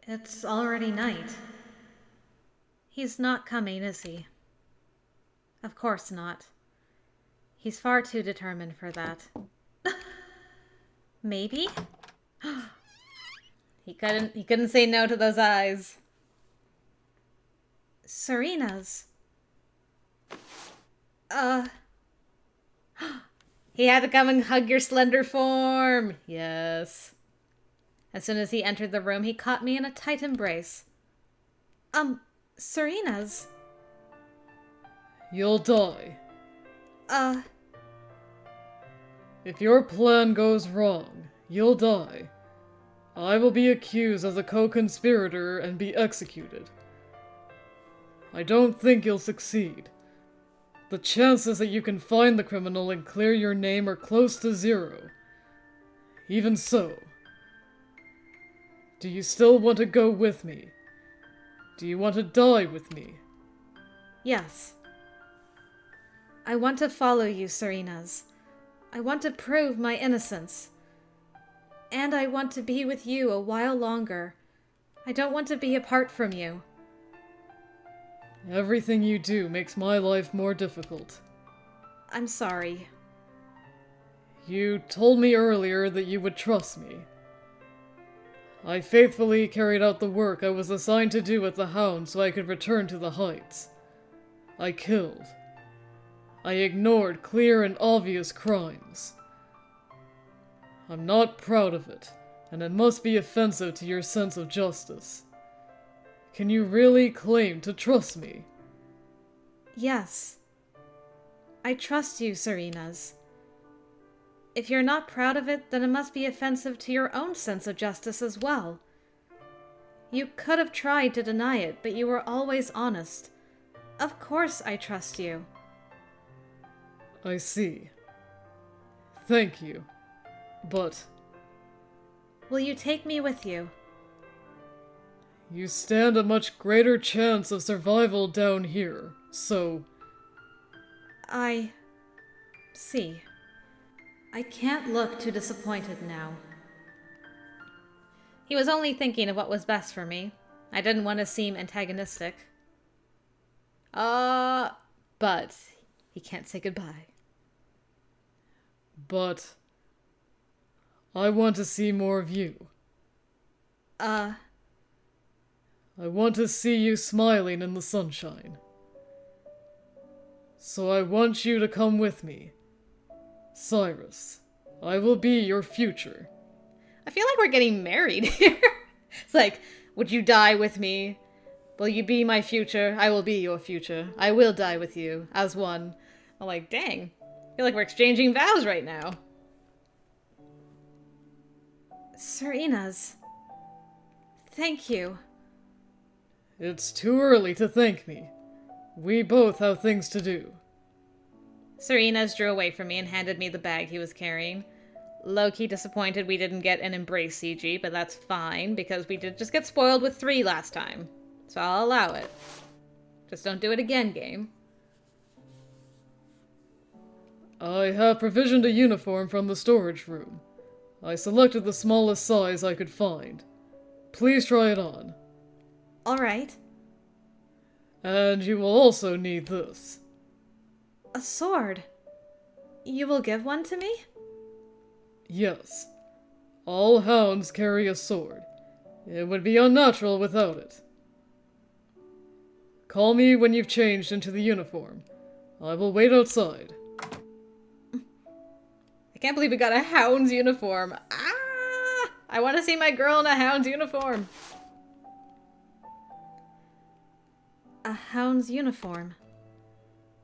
It's already night. He's not coming, is he? Of course not. He's far too determined for that. Maybe? He couldn't say no to those eyes. Serena's. He had to come and hug your slender form. Yes. As soon as he entered the room, he caught me in a tight embrace. Serena's. You'll die. Uh, If your plan goes wrong, you'll die. I will be accused as a co-conspirator and be executed. I don't think you'll succeed. The chances that you can find the criminal and clear your name are close to zero. Even so, do you still want to go with me? Do you want to die with me? yes. I want to follow you, Serena's. I want to prove my innocence. And I want to be with you a while longer. I don't want to be apart from you. Everything you do makes my life more difficult. I'm sorry. You told me earlier that you would trust me. I faithfully carried out the work I was assigned to do at the Hound so I could return to the Heights. I killed. I ignored clear and obvious crimes. I'm not proud of it, and it must be offensive to your sense of justice. Can you really claim to trust me? Yes. I trust you, Serena's. If you're not proud of it, then it must be offensive to your own sense of justice as well. You could have tried to deny it, but you were always honest. Of course I trust you. I see. Thank you. But Will you take me with you? you stand a much greater chance of survival down here, so I see. I can't look too disappointed now. He was only thinking of what was best for me. I didn't want to seem antagonistic. But he can't say goodbye. But I want to see more of you. I want to see you smiling in the sunshine. So I want you to come with me. Cyrus, I will be your future. I feel like we're getting married here. It's like, would you die with me? Will you be my future? I will be your future. I will die with you, as one. I'm like, dang. I feel like we're exchanging vows right now. Serena's. Thank you. It's too early to thank me. We both have things to do. Serena's drew away from me and handed me the bag he was carrying. Low-key disappointed we didn't get an embrace CG, but that's fine, because we did just get spoiled with 3 last time. So I'll allow it. Just don't do it again, game. I have provisioned a uniform from the storage room. I selected the smallest size I could find. Please try it on. Alright. And you will also need this. A sword. You will give one to me? Yes. All hounds carry a sword. It would be unnatural without it. Call me when you've changed into the uniform. I will wait outside. I can't believe we got a hound's uniform. Ah! I want to see my girl in a hound's uniform. A hound's uniform.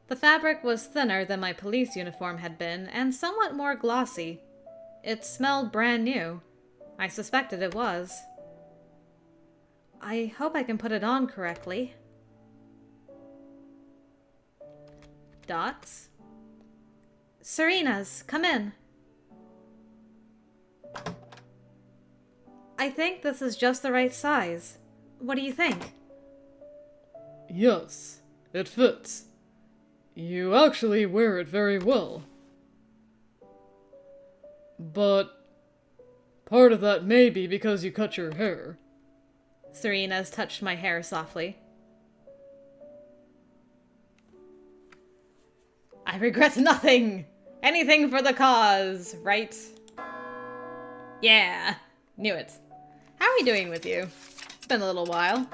The fabric was thinner than my police uniform had been, and somewhat more glossy. It smelled brand new. I suspected it was. I hope I can put it on correctly. Dots? Serena's, come in. I think this is just the right size. What do you think? Yes, it fits. You actually wear it very well. But part of that may be because you cut your hair. Serena's touched my hair softly. I regret nothing! Anything for the cause, right? Yeah, knew it. How are we doing with you? It's been a little while.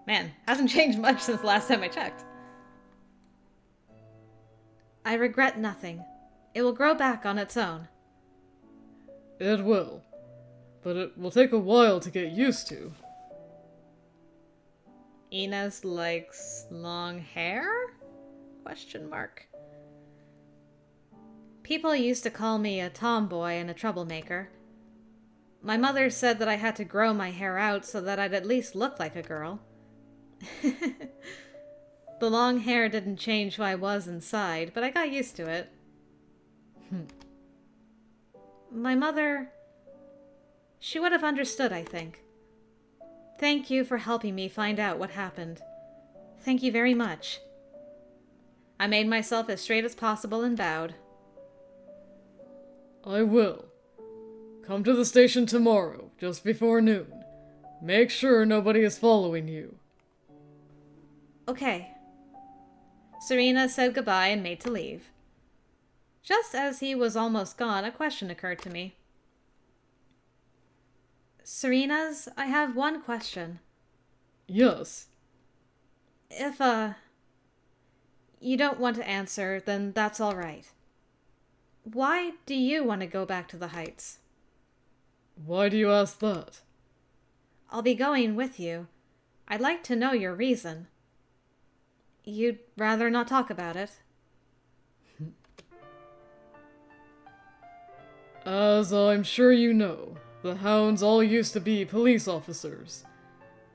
Man, hasn't changed much since the last time I checked. I regret nothing. It will grow back on its own. It will. But it will take a while to get used to. INES likes long hair? Question mark. People used to call me a tomboy and a troublemaker. My mother said that I had to grow my hair out so that I'd at least look like a girl. The long hair didn't change who I was inside, but I got used to it. My mother... she would have understood, I think. Thank you for helping me find out what happened. Thank you very much. I made myself as straight as possible and bowed. I will. Come to the station tomorrow, just before noon. Make sure nobody is following you. Okay. Serena said goodbye and made to leave. Just as he was almost gone, a question occurred to me. Serena's, I have one question. Yes. If, you don't want to answer, then that's all right. Why do you want to go back to the Heights? Why do you ask that? I'll be going with you. I'd like to know your reason. You'd rather not talk about it? As I'm sure you know, the Hounds all used to be police officers.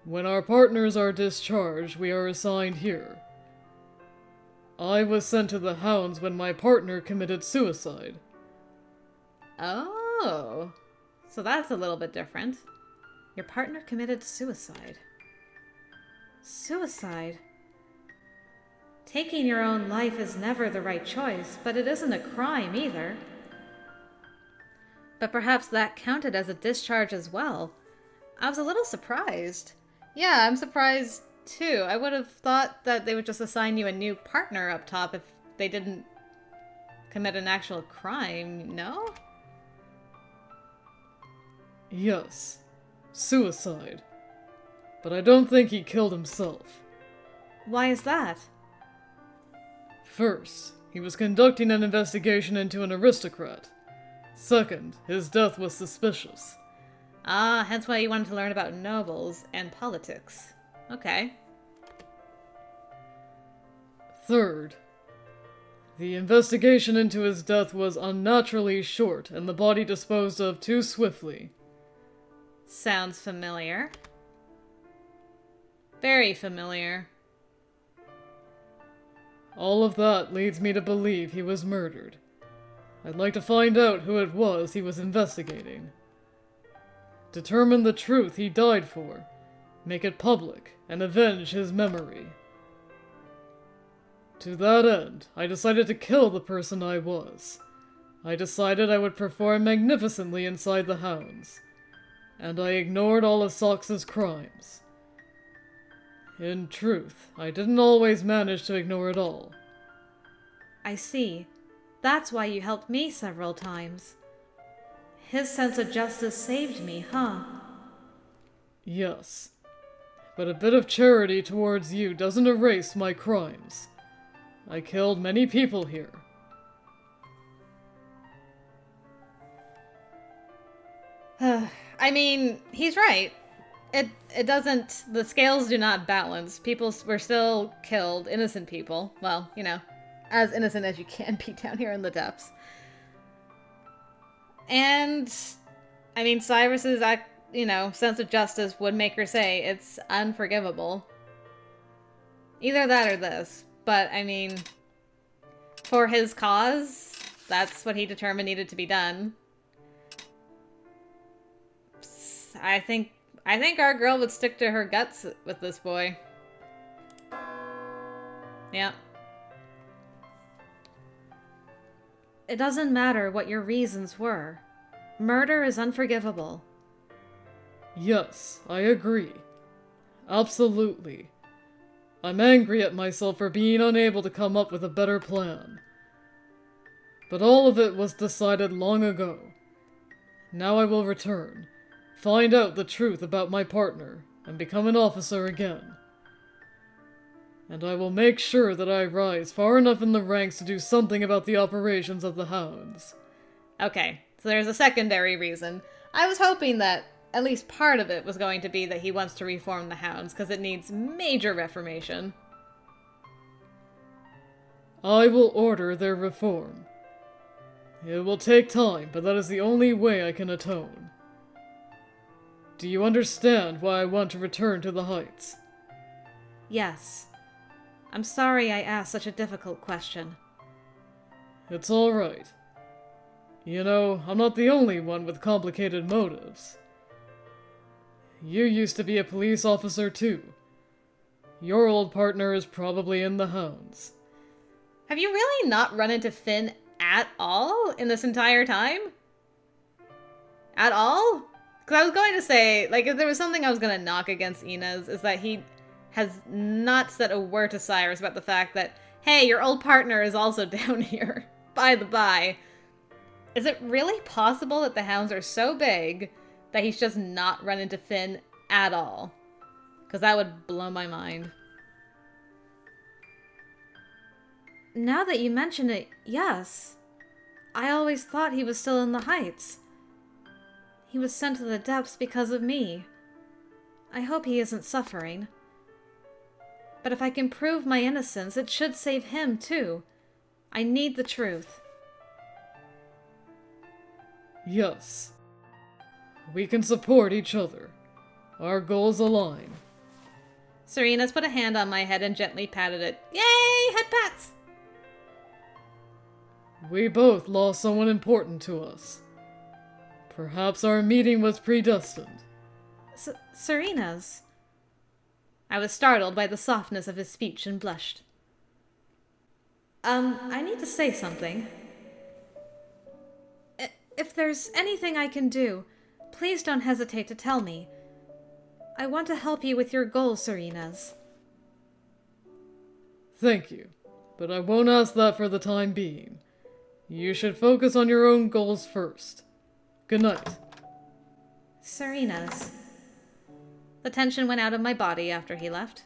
When our partners are discharged, we are assigned here. I was sent to the Hounds when my partner committed suicide. Oh, so that's a little bit different. Your partner committed suicide. Suicide? Taking your own life is never the right choice, but it isn't a crime either. But perhaps that counted as a discharge as well. I was a little surprised. Yeah, I'm surprised too. I would have thought that they would just assign you a new partner up top if they didn't commit an actual crime, no? Yes. Suicide. But I don't think he killed himself. Why is that? First, he was conducting an investigation into an aristocrat. Second, his death was suspicious. Ah, hence why you wanted to learn about nobles and politics. Okay. Third, the investigation into his death was unnaturally short and the body disposed of too swiftly. Sounds familiar. Very familiar. All of that leads me to believe he was murdered. I'd like to find out who it was he was investigating. Determine the truth he died for, make it public, and avenge his memory. To that end, I decided to kill the person I was. I decided I would perform magnificently inside the Hounds. And I ignored all of Sox's crimes. In truth, I didn't always manage to ignore it all. I see. That's why you helped me several times. His sense of justice saved me, huh? Yes. But a bit of charity towards you doesn't erase my crimes. I killed many people here. I mean, he's right. It doesn't... the scales do not balance. People were still killed, innocent people. Well, you know, as innocent as you can be down here in the depths. And, I mean, Cyrus's, sense of justice would make her say it's unforgivable. Either that or this. But, I mean, for his cause, that's what he determined needed to be done. I think our girl would stick to her guts with this boy. Yeah. It doesn't matter what your reasons were. Murder is unforgivable. Yes, I agree. Absolutely. I'm angry at myself for being unable to come up with a better plan. But all of it was decided long ago. Now I will return, find out the truth about my partner, and become an officer again. And I will make sure that I rise far enough in the ranks to do something about the operations of the Hounds. Okay, so there's a secondary reason. I was hoping that at least part of it was going to be that he wants to reform the Hounds, because it needs major reformation. I will order their reform. It will take time, but that is the only way I can atone. Do you understand why I want to return to the Heights? Yes. I'm sorry I asked such a difficult question. It's all right. You know, I'm not the only one with complicated motives. You used to be a police officer too. Your old partner is probably in the Hounds. Have you really not run into Finn at all in this entire time? At all? Because I was going to say, like, if there was something I was going to knock against INES, is that he has not said a word to Cyrus about the fact that, hey, your old partner is also down here. By the by. Is it really possible that the Hounds are so big that he's just not run into Finn at all? Because that would blow my mind. Now that you mention it, yes. I always thought he was still in the Heights. He was sent to the depths because of me. I hope he isn't suffering. But if I can prove my innocence, it should save him too. I need the truth. Yes. We can support each other. Our goals align. Serena's put a hand on my head and gently patted it. Yay! Head pats! We both lost someone important to us. Perhaps our meeting was predestined. Serena's. I was startled by the softness of his speech and blushed. I need to say something. If there's anything I can do, please don't hesitate to tell me. I want to help you with your goals, Serena's. Thank you, but I won't ask that for the time being. You should focus on your own goals first. Good night. Serena's. The tension went out of my body after he left.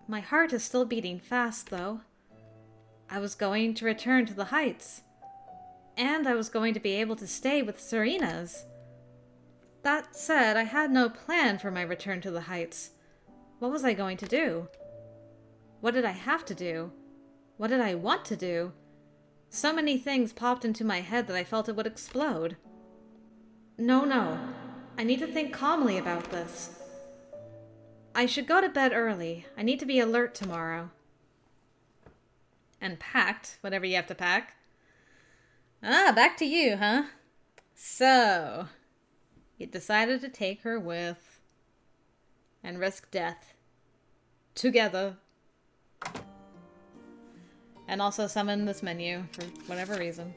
My heart is still beating fast, though. I was going to return to the Heights. And I was going to be able to stay with Serena's. That said, I had no plan for my return to the Heights. What was I going to do? What did I have to do? What did I want to do? So many things popped into my head that I felt it would explode. No. I need to think calmly about this. I should go to bed early. I need to be alert tomorrow. And packed, whatever you have to pack. Back to you, huh? So, you decided to take her with and risk death together. And also summon this menu for whatever reason.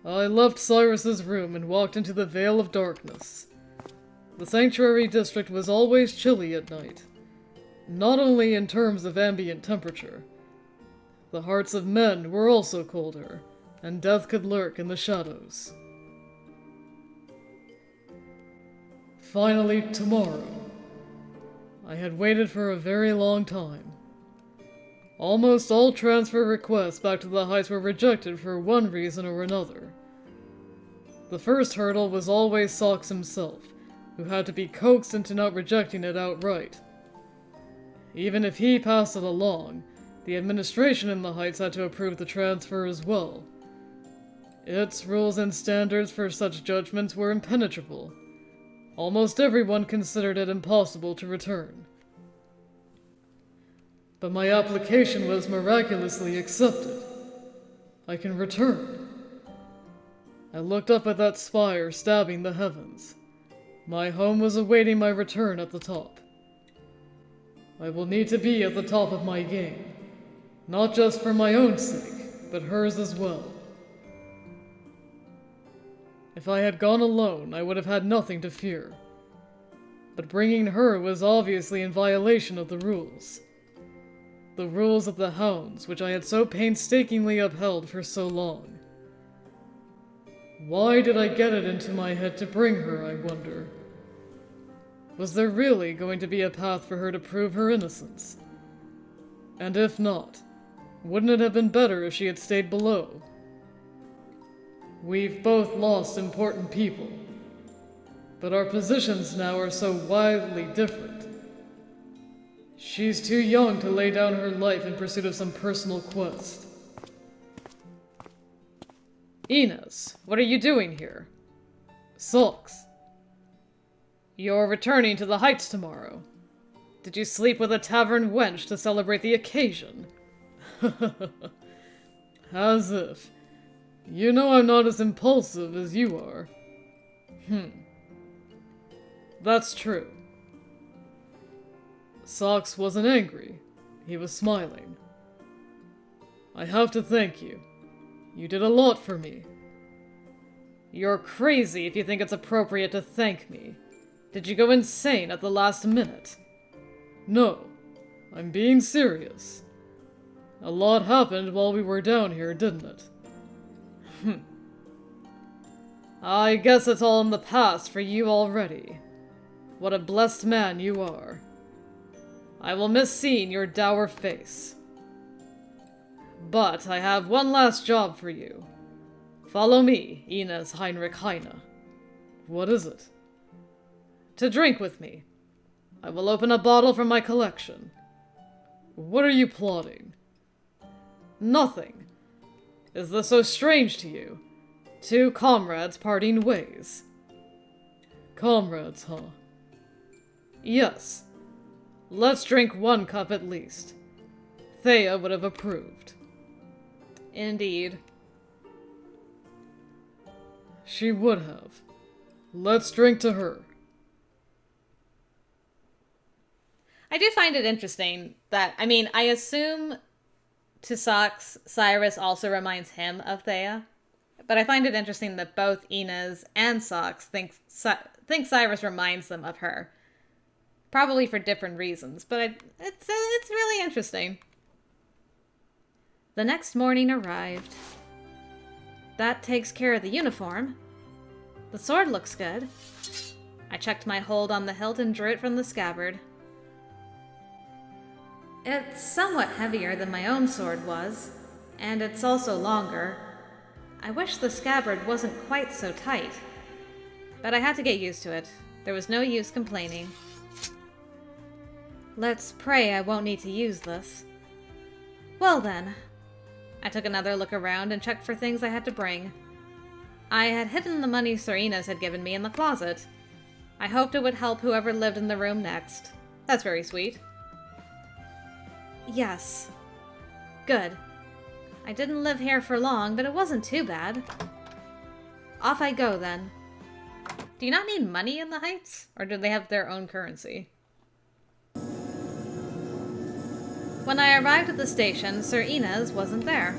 I left Cyrus's room and walked into the Veil of Darkness. The Sanctuary District was always chilly at night. Not only in terms of ambient temperature. The hearts of men were also colder, and death could lurk in the shadows. Finally, tomorrow. I had waited for a very long time. Almost all transfer requests back to the Heights were rejected for one reason or another. The first hurdle was always Socks himself, who had to be coaxed into not rejecting it outright. Even if he passed it along, the administration in the Heights had to approve the transfer as well. Its rules and standards for such judgments were impenetrable. Almost everyone considered it impossible to return. But my application was miraculously accepted. I can return. I looked up at that spire stabbing the heavens. My home was awaiting my return at the top. I will need to be at the top of my game. Not just for my own sake, but hers as well. If I had gone alone, I would have had nothing to fear. But bringing her was obviously in violation of the rules. The rules of the hounds, which I had so painstakingly upheld for so long. Why did I get it into my head to bring her, I wonder? Was there really going to be a path for her to prove her innocence? And if not, wouldn't it have been better if she had stayed below? We've both lost important people, but our positions now are so wildly different. She's too young to lay down her life in pursuit of some personal quest. Ines, what are you doing here? Sulks. You're returning to the Heights tomorrow. Did you sleep with a tavern wench to celebrate the occasion? As if. You know I'm not as impulsive as you are. That's true. Socks wasn't angry. He was smiling. I have to thank you. You did a lot for me. You're crazy if you think it's appropriate to thank me. Did you go insane at the last minute? No, I'm being serious. A lot happened while we were down here, didn't it? I guess it's all in the past for you already. What a blessed man you are. I will miss seeing your dour face. But I have one last job for you. Follow me, Ines Heinrich Heine. What is it? To drink with me. I will open a bottle from my collection. What are you plotting? Nothing. Is this so strange to you? Two comrades parting ways. Comrades, huh? Yes. Let's drink one cup at least. Thea would have approved. Indeed. She would have. Let's drink to her. I do find it interesting that, I assume to Socks, Cyrus also reminds him of Thea. But I find it interesting that both Inez and Socks think Cyrus reminds them of her. Probably for different reasons, but it's really interesting. The next morning arrived. That takes care of the uniform. The sword looks good. I checked my hold on the hilt and drew it from the scabbard. It's somewhat heavier than my own sword was, and it's also longer. I wish the scabbard wasn't quite so tight, but I had to get used to it. There was no use complaining. Let's pray I won't need to use this. Well then, I took another look around and checked for things I had to bring. I had hidden the money Sir Inez had given me in the closet. I hoped it would help whoever lived in the room next. That's very sweet. Yes. Good. I didn't live here for long, but it wasn't too bad. Off I go, then. Do you not need money in the Heights? Or do they have their own currency? When I arrived at the station, Sir Inez wasn't there.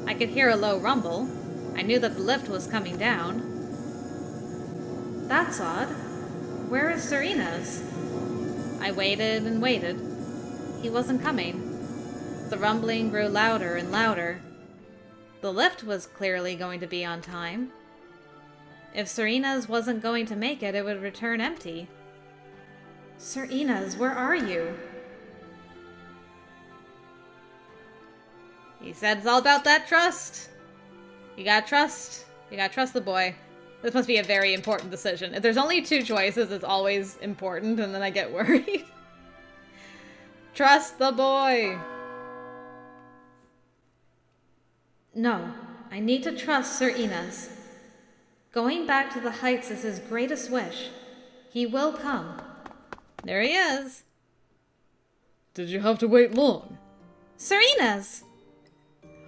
I could hear a low rumble. I knew that the lift was coming down. That's odd. Where is Sir Inez? I waited and waited. He wasn't coming. The rumbling grew louder and louder. The lift was clearly going to be on time. If Sir Inez wasn't going to make it, it would return empty. Sir Inez, where are you? He said it's all about that trust. You gotta trust. You gotta trust the boy. This must be a very important decision. If there's only two choices, it's always important, and then I get worried. Trust the boy. No, I need to trust Sir Inez. Going back to the Heights is his greatest wish. He will come. There he is. Did you have to wait long? Sir Inez!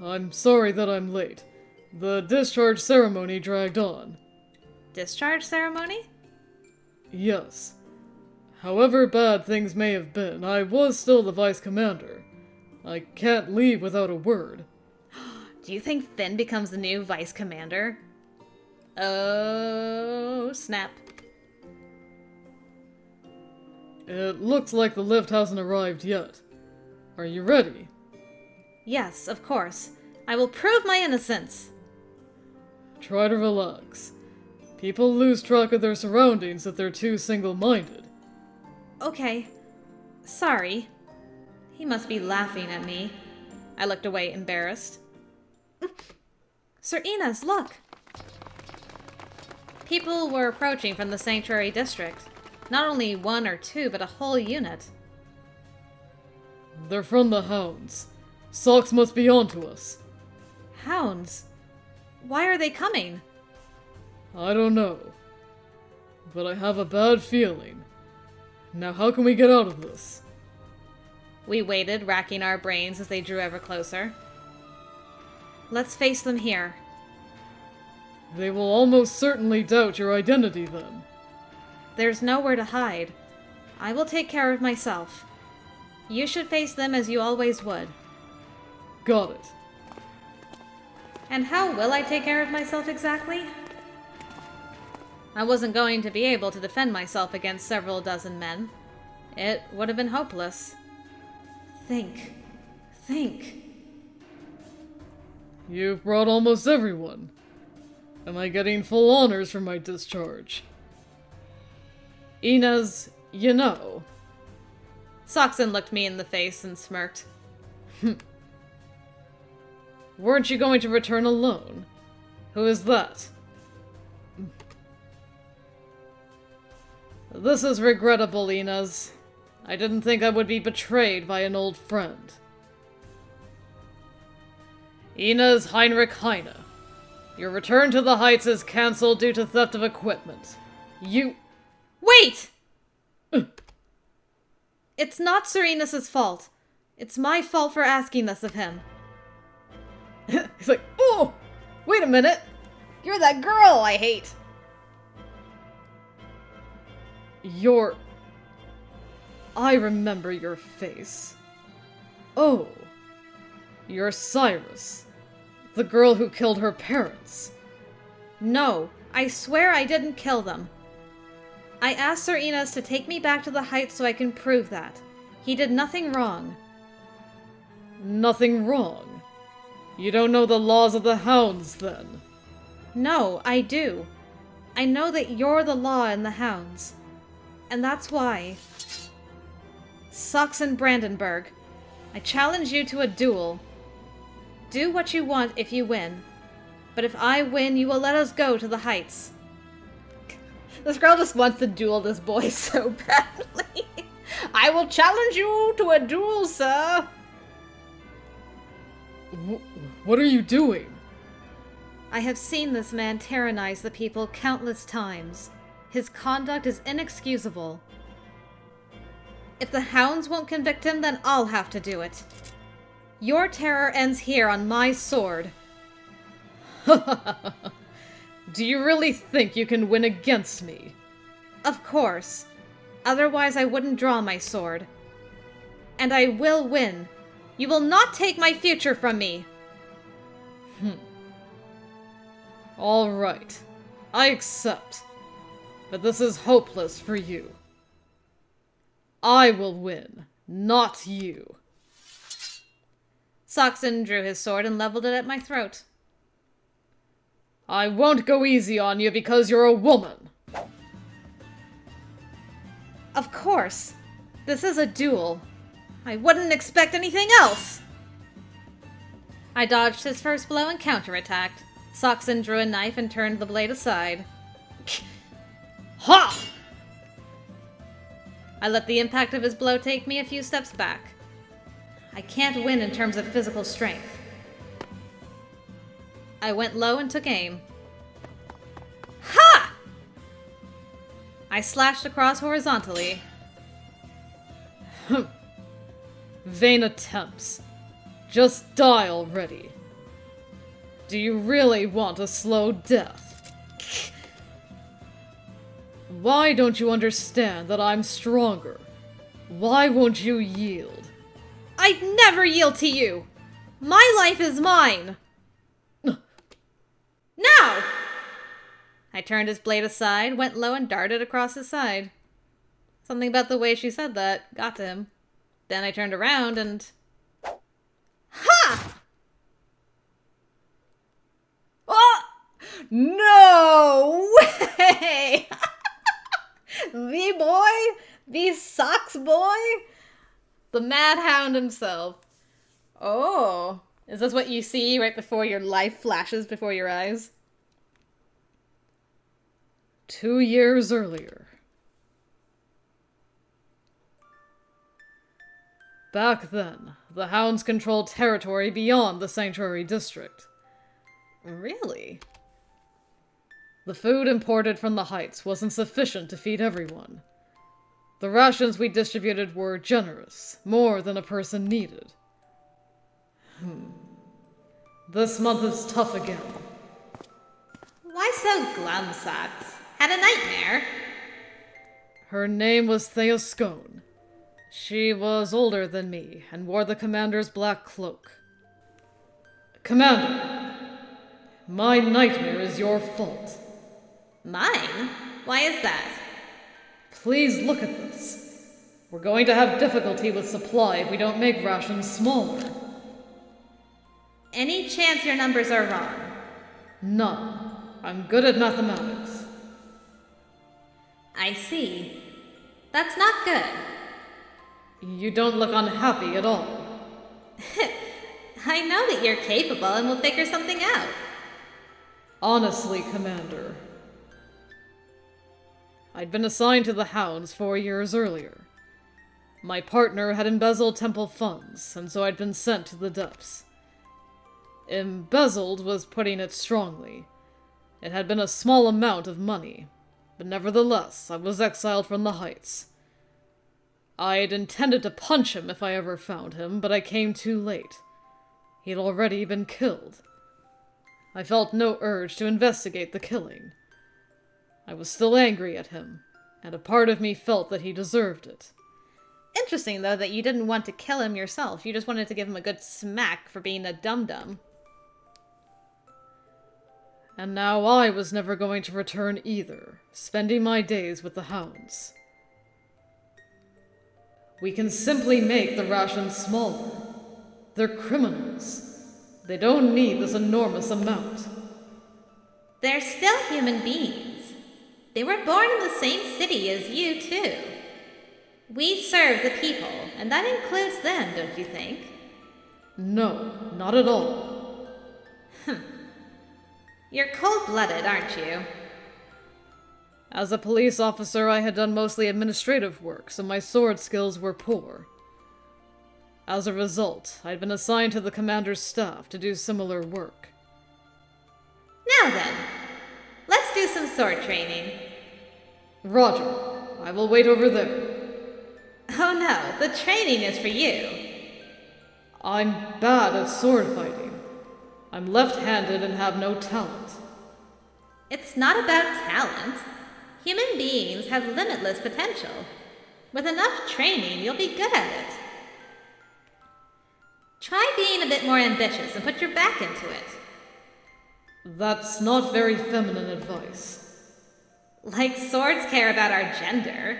I'm sorry that I'm late. The discharge ceremony dragged on. Discharge ceremony? Yes. However bad things may have been, I was still the vice commander. I can't leave without a word. Do you think Finn becomes the new vice commander? Oh, snap. It looks like the lift hasn't arrived yet. Are you ready? Yes, of course. I will prove my innocence. Try to relax. People lose track of their surroundings if they're too single-minded. Okay. Sorry. He must be laughing at me. I looked away, embarrassed. Sir INES, look! People were approaching from the sanctuary district. Not only one or two, but a whole unit. They're from the Hounds. Socks must be onto us. Hounds? Why are they coming? I don't know. But I have a bad feeling. Now how can we get out of this? We waited, racking our brains as they drew ever closer. Let's face them here. They will almost certainly doubt your identity then. There's nowhere to hide. I will take care of myself. You should face them as you always would. Got it. And how will I take care of myself exactly? I wasn't going to be able to defend myself against several dozen men. It would have been hopeless. Think. You've brought almost everyone. Am I getting full honors for my discharge? INES, you know. Soxon looked me in the face and smirked. Weren't you going to return alone? Who is that? This is regrettable, INES. I didn't think I would be betrayed by an old friend. INES Heinrich Heine. Your return to the Heights is cancelled due to theft of equipment. You... Wait! It's not Sir INES' fault. It's my fault for asking this of him. He's like, oh! Wait a minute! You're that girl I hate! I remember your face. Oh. You're Cyrus. The girl who killed her parents. No, I swear I didn't kill them. I asked Sir INES to take me back to the Heights so I can prove that. He did nothing wrong. Nothing wrong? You don't know the laws of the Hounds, then? No, I do. I know that you're the law in the Hounds. And that's why... Saxon Brandenburg, I challenge you to a duel. Do what you want if you win. But if I win, you will let us go to the Heights. This girl just wants to duel this boy so badly. I will challenge you to a duel, sir. What are you doing? I have seen this man tyrannize the people countless times. His conduct is inexcusable. If the Hounds won't convict him, then I'll have to do it. Your terror ends here on my sword. Do you really think you can win against me? Of course. Otherwise I wouldn't draw my sword. And I will win. You will not take my future from me. All right. I accept. But this is hopeless for you. I will win, not you. Saxon drew his sword and leveled it at my throat. I won't go easy on you because you're a woman. Of course. This is a duel. I wouldn't expect anything else. I dodged his first blow and counterattacked. Saxon drew a knife and turned the blade aside. Ha! I let the impact of his blow take me a few steps back. I can't win in terms of physical strength. I went low and took aim. Ha! I slashed across horizontally. Vain attempts. Just die already. Do you really want a slow death? Why don't you understand that I'm stronger? Why won't you yield? I'd never yield to you! My life is mine! Now! turned his blade aside, went low, and darted across his side. Something about the way she said that got to him. Then I turned around and... Ha! Oh! No way! The boy? The Socks boy? The Mad Hound himself. Oh. Is this what you see right before your life flashes before your eyes? 2 years earlier. Back then, the Hounds controlled territory beyond the Sanctuary District. Really? The food imported from the Heights wasn't sufficient to feed everyone. The rations we distributed were generous, more than a person needed. This month is tough again. Why so glum, Socks? Had a nightmare? Her name was Thea Scone. She was older than me and wore the commander's black cloak. Commander, my nightmare is your fault. Mine? Why is that? Please look at this. We're going to have difficulty with supply if we don't make rations smaller. Any chance your numbers are wrong? None. I'm good at mathematics. I see. That's not good. You don't look unhappy at all. I know that you're capable and will figure something out. Honestly, Commander. I'd been assigned to the Hounds 4 years earlier. My partner had embezzled temple funds, and so I'd been sent to the depths. Embezzled was putting it strongly. It had been a small amount of money, but nevertheless, I was exiled from the Heights. I'd intended to punch him if I ever found him, but I came too late. He'd already been killed. I felt no urge to investigate the killing. I was still angry at him, and a part of me felt that he deserved it. Interesting, though, that you didn't want to kill him yourself. You just wanted to give him a good smack for being a dum-dum. And now I was never going to return either, spending my days with the Hounds. We can simply make the rations smaller. They're criminals. They don't need this enormous amount. They're still human beings. They were born in the same city as you, too. We serve the people, and that includes them, don't you think? No, not at all. You're cold-blooded, aren't you? As a police officer, I had done mostly administrative work, so my sword skills were poor. As a result, I'd been assigned to the commander's staff to do similar work. Now then, let's do some sword training. Roger. I will wait over there. Oh no, the training is for you. I'm bad at sword fighting. I'm left-handed and have no talent. It's not about talent. Human beings have limitless potential. With enough training, you'll be good at it. Try being a bit more ambitious and put your back into it. That's not very feminine advice. Like swords care about our gender.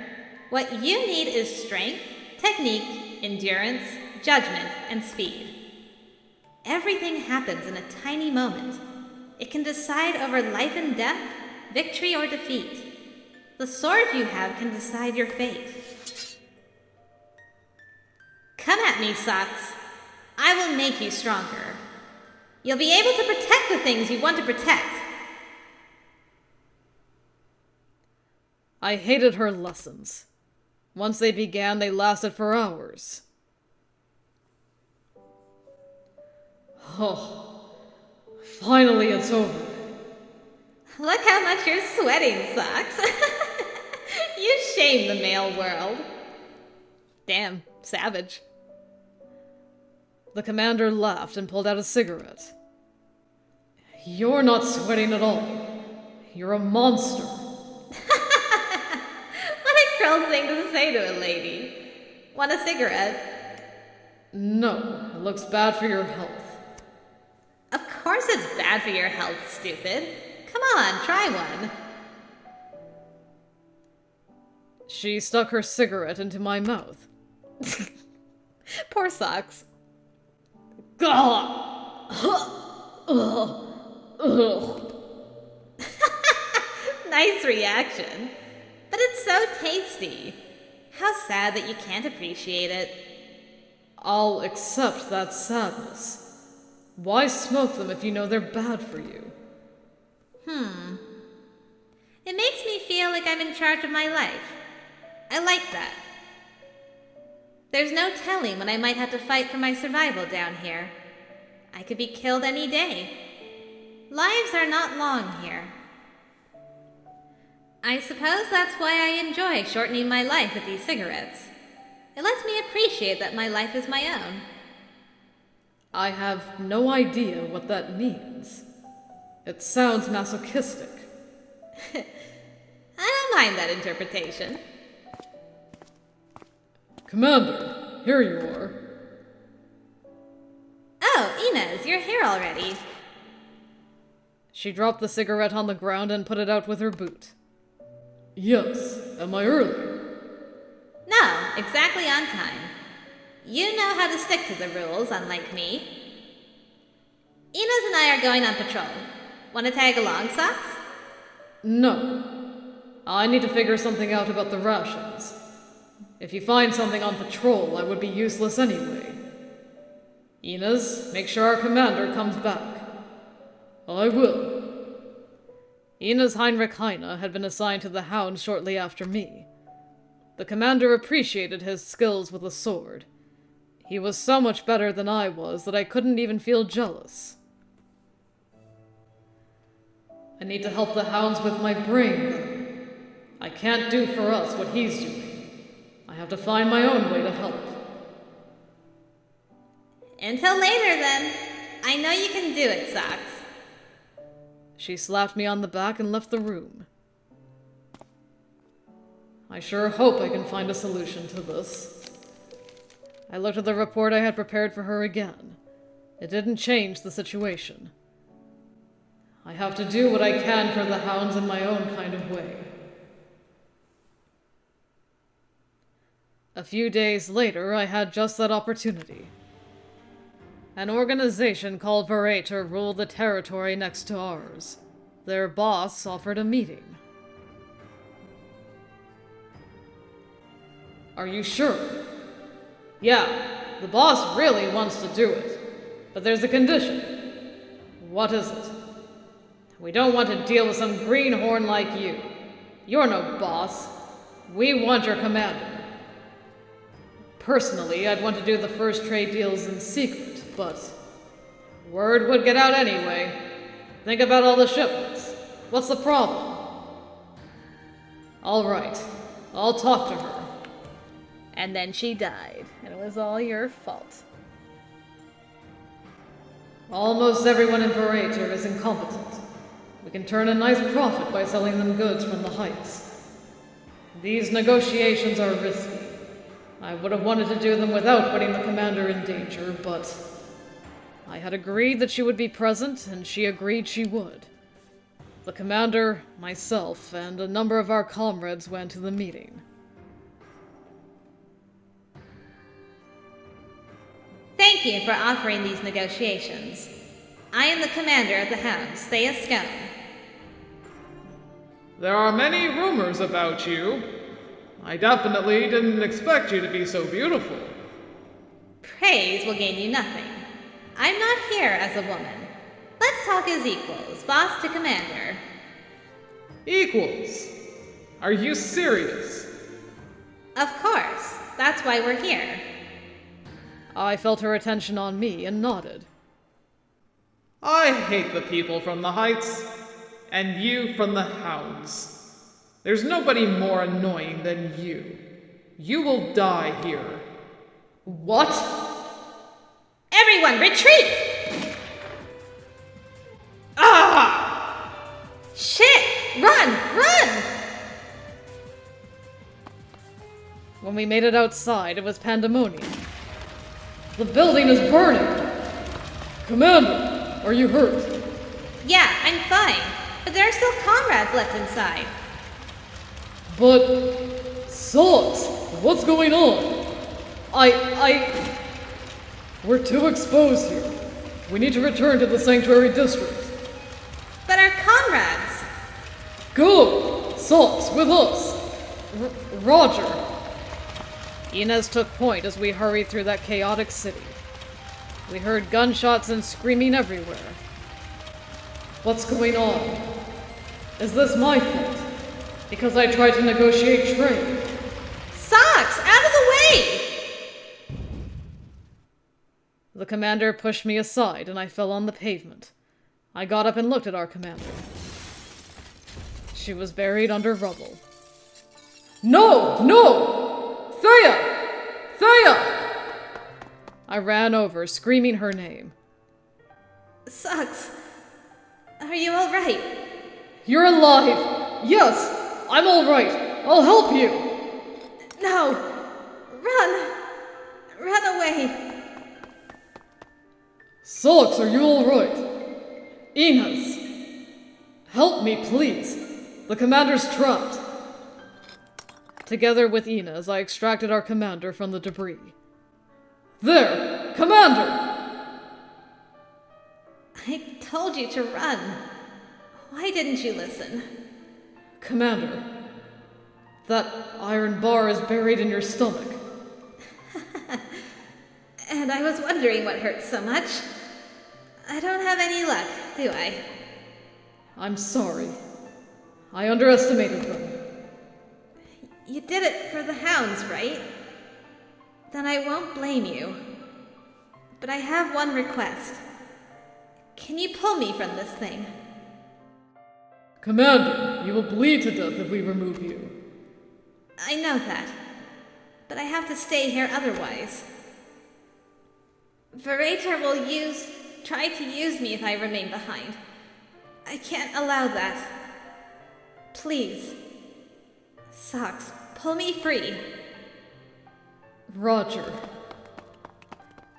What you need is strength, technique, endurance, judgment, and speed. Everything happens in a tiny moment. It can decide over life and death, victory or defeat. The sword you have can decide your fate. Come at me, Socks. I will make you stronger. You'll be able to protect the things you want to protect. I hated her lessons. Once they began, they lasted for hours. Oh, finally it's over. Look how much you're sweating, Socks. You shame the male world. Damn, savage. The commander laughed and pulled out a cigarette. You're not sweating at all. You're a monster. What a cruel thing to say to a lady. Want a cigarette? No, it looks bad for your health. Of course it's bad for your health, stupid. Come on, try one. She stuck her cigarette into my mouth. Poor Socks. Nice reaction. But it's so tasty. How sad that you can't appreciate it. I'll accept that sadness. Why smoke them if you know they're bad for you? It makes me feel like I'm in charge of my life. I like that. There's no telling when I might have to fight for my survival down here. I could be killed any day. Lives are not long here. I suppose that's why I enjoy shortening my life with these cigarettes. It lets me appreciate that my life is my own. I have no idea what that means. It sounds masochistic. I don't mind that interpretation. Commander, here you are. Oh, INES, you're here already. She dropped the cigarette on the ground and put it out with her boot. Yes, am I early? No, exactly on time. You know how to stick to the rules, unlike me. INES and I are going on patrol. Want to tag along, Socks? No. I need to figure something out about the rations. If you find something on patrol, I would be useless anyway. INES, make sure our commander comes back. I will. INES Heinrich Heine had been assigned to the Hound shortly after me. The commander appreciated his skills with a sword. He was so much better than I was that I couldn't even feel jealous. I need to help the Hounds with my brain, though. I can't do for us what he's doing. I have to find my own way to help. Until later, then. I know you can do it, Socks. She slapped me on the back and left the room. I sure hope I can find a solution to this. I looked at the report I had prepared for her again. It didn't change the situation. I have to do what I can for the Hounds in my own kind of way. A few days later, I had just that opportunity. An organization called Verrater ruled the territory next to ours. Their boss offered a meeting. Are you sure? Yeah, the boss really wants to do it. But there's a condition. What is it? We don't want to deal with some greenhorn like you. You're no boss. We want your commander. Personally, I'd want to do the first trade deals in secret, but word would get out anyway. Think about all the shipments. What's the problem? All right, I'll talk to her. And then she died, and it was all your fault. Almost everyone in Verrater is incompetent. We can turn a nice profit by selling them goods from the heights. These negotiations are risky. I would have wanted to do them without putting the commander in danger, but I had agreed that she would be present, and she agreed she would. The commander, myself, and a number of our comrades went to the meeting. Thank you for offering these negotiations. I am the commander of the Hounds, Thea Scone. There are many rumors about you. I definitely didn't expect you to be so beautiful. Praise will gain you nothing. I'm not here as a woman. Let's talk as equals, boss to commander. Equals? Are you serious? Of course. That's why we're here. I felt her attention on me and nodded. I hate the people from the heights, and you from the Hounds. There's nobody more annoying than you. You will die here. What? Everyone, retreat! Ah! Shit! Run! Run! When we made it outside, it was pandemonium. The building is burning! Commander, are you hurt? Yeah, I'm fine. But there are still comrades left inside. But Salt! What's going on? We're too exposed here. We need to return to the Sanctuary District. But our comrades! Go! Salt, with us! Roger! INES took point as we hurried through that chaotic city. We heard gunshots and screaming everywhere. What's going on? Is this my fault? Because I tried to negotiate trade. Socks! Out of the way! The commander pushed me aside and I fell on the pavement. I got up and looked at our commander. She was buried under rubble. No! No! Thea! Thea! I ran over, screaming her name. Socks, are you alright? You're alive! Yes! I'm alright! I'll help you! No! Run! Run away! Socks, are you alright? INES! Help me, please! The commander's trapped! Together with INES, I extracted our commander from the debris. There! Commander! I told you to run. Why didn't you listen? Commander, that iron bar is buried in your stomach. And I was wondering what hurts so much. I don't have any luck, do I? I'm sorry. I underestimated them. You did it for the hounds, right? Then I won't blame you. But I have one request. Can you pull me from this thing? Commander, you will bleed to death if we remove you. I know that. But I have to stay here otherwise. Verator will try to use me if I remain behind. I can't allow that. Please. Socks, pull me free. Roger.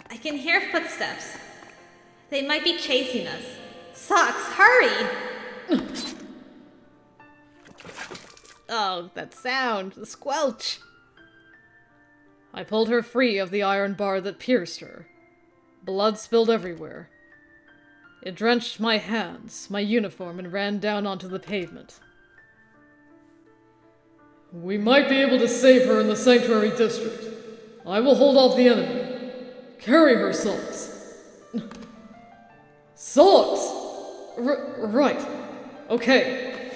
I can hear footsteps. They might be chasing us. Socks, hurry! Oh, that sound, the squelch. I pulled her free of the iron bar that pierced her. Blood spilled everywhere. It drenched my hands, my uniform, and ran down onto the pavement. We might be able to save her in the Sanctuary District. I will hold off the enemy. Carry her, Socks. Socks! Right. Okay.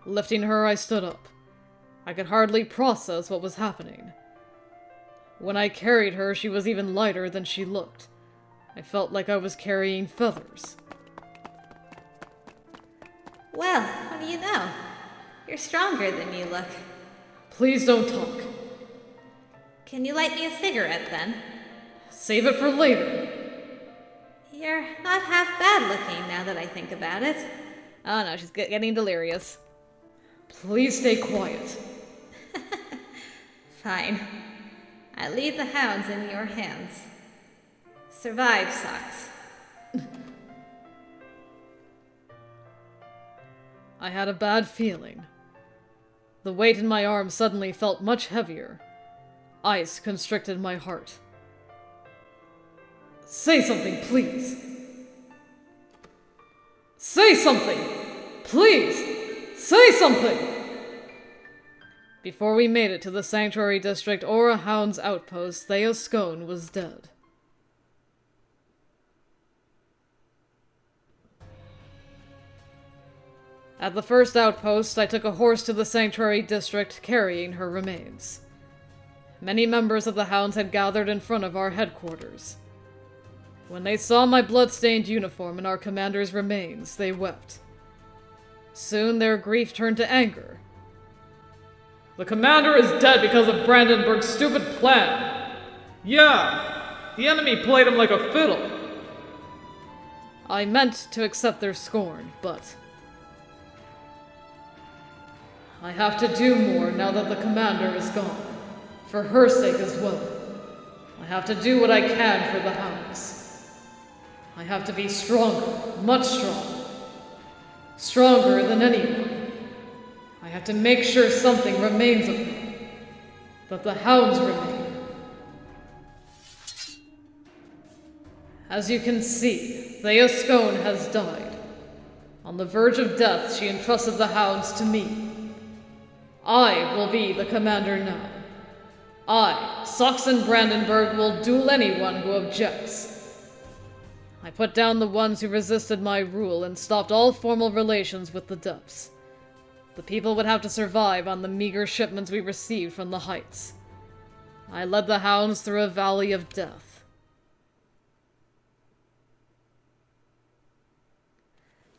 Lifting her, I stood up. I could hardly process what was happening. When I carried her, she was even lighter than she looked. I felt like I was carrying feathers. Well, what do you know? You're stronger than you look. Please don't talk. Can you light me a cigarette, then? Save it for later. You're not half bad looking now that I think about it. Oh no, she's getting delirious. Please stay quiet. Fine. I leave the hounds in your hands. Survive, Socks. I had a bad feeling. The weight in my arm suddenly felt much heavier. Ice constricted my heart. Say something, please. Say something! Please! Say something! Before we made it to the Sanctuary District or a hound's outpost, Thea Scone was dead. At the first outpost, I took a horse to the Sanctuary District, carrying her remains. Many members of the hounds had gathered in front of our headquarters. When they saw my blood-stained uniform and our commander's remains, they wept. Soon their grief turned to anger. The commander is dead because of Brandenburg's stupid plan. Yeah, the enemy played him like a fiddle. I meant to accept their scorn, but I have to do more now that the commander is gone. For her sake as well. I have to do what I can for the hounds. I have to be stronger, much stronger. Stronger than anyone. I have to make sure something remains of me. that the hounds remain. As you can see, Thea Scone has died. On the verge of death, she entrusted the hounds to me. I will be the commander now. I, Saxon Brandenburg, will duel anyone who objects. I put down the ones who resisted my rule and stopped all formal relations with the depths. The people would have to survive on the meager shipments we received from the heights. I led the hounds through a valley of death.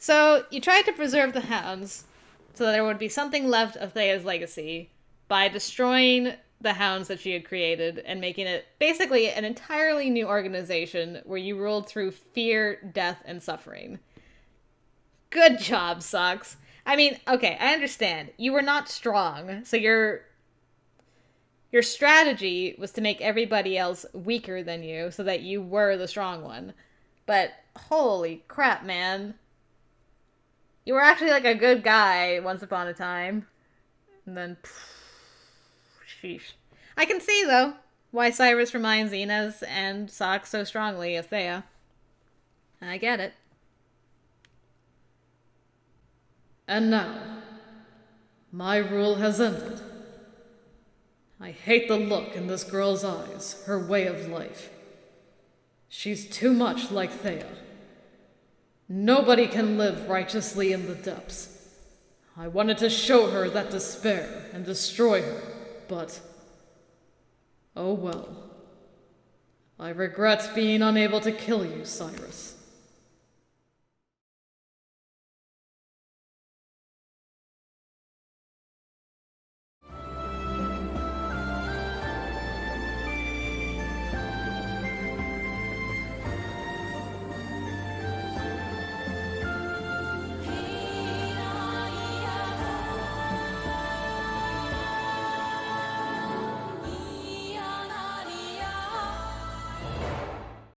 So, you tried to preserve the hounds so that there would be something left of Thea's legacy by destroying the hounds that she had created and making it basically an entirely new organization where you ruled through fear, death, and suffering. Good job, Socks. I mean, okay, I understand. You were not strong, so your strategy was to make everybody else weaker than you so that you were the strong one. But holy crap, man. You were actually like a good guy once upon a time. And then, sheesh. I can see, though, why Cyrus reminds INES and Socks so strongly of Thea. I get it. And now, my rule has ended. I hate the look in this girl's eyes, her way of life. She's too much like Thea. Nobody can live righteously in the depths. I wanted to show her that despair and destroy her, but... oh well. I regret being unable to kill you, Cyrus.